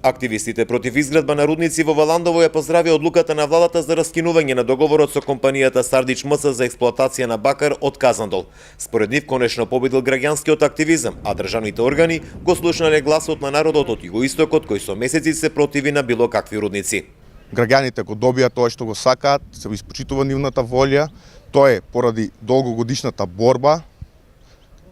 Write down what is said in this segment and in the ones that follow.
Активистите против изградба на рудници во Валандово ја поздрави одлуката на владата за раскинување на договорот со компанијата Сардич МС за експлоатација на бакар од Казандол. Според нив конечно победил граѓанскиот активизам, а државните органи го слушнале гласот на народот од југоистокот кој со месеци се противи на било какви рудници. Граѓаните го добија тоа што го сакаат, се испочитува нивната волја, тоа е поради долгогодишната борба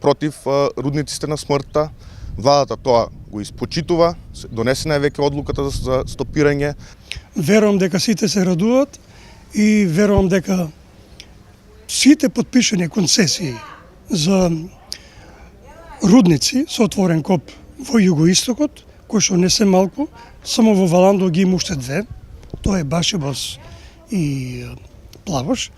против рудниците на смртта. Владата тоа го испочитува, донесена е веќе одлуката за стопирање. Верувам дека сите се радуваат и верувам дека сите подпишани концесии за рудници со отворен коп во југоистокот, кои што не се малку, само во Валандово ги има уште две, тоа е Башибос и Плавош,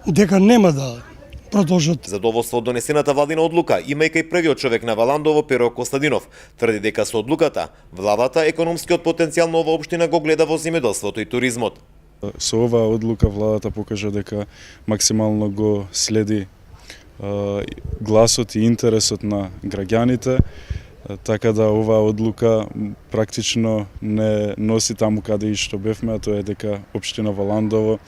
дека нема да продолжат. Задоволство од донесената владина одлука има и кај првиот човек на Валандово, Перо Костадинов. Тврди дека со одлуката владата економскиот потенцијал на оваа општина го гледа во земјоделството и туризмот. Со оваа одлука владата покажа дека максимално го следи гласот и интересот на граѓаните, така да оваа одлука практично не носи таму каде и што бевме, а тоа е дека општина Валандово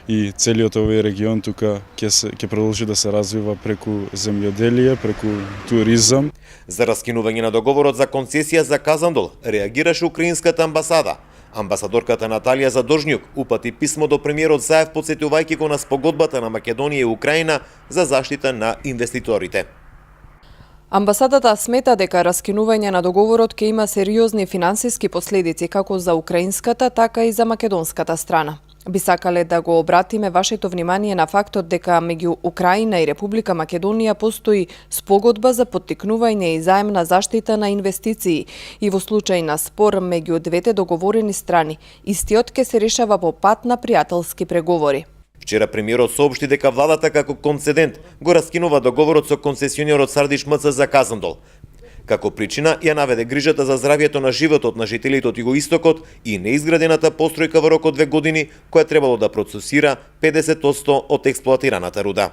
и целиот овој регион тука ќе продолжи да се развива преку земјоделие, преку туризам. За раскинување на договорот за концесија за Казандол реагираше украинската амбасада. Амбасадорката Наталија Задожњук упати писмо до премиерот Заев потсетувајќи го на спогодбата на Македонија и Украина за заштита на инвеститорите. Амбасадата смета дека раскинување на договорот ќе има сериозни финансиски последици како за украинската, така и за македонската страна. Би сакале да го обратиме вашето внимание на фактот дека меѓу Украина и Република Македонија постои спогодба за поттикнување и заемна заштита на инвестиции и во случај на спор меѓу двете договорени страни, истиот ќе се решава по пат на пријателски преговори. Вчера премиерот соопшти дека владата како концедент го раскинува договорот со концесионерот Сардич МЦ за Казандол. Како причина ја наведе грижата за здравјето на животот на жителите од југоистокот и неизградената постројка во рок од 2 години која требало да процесира 50% од експлоатираната руда.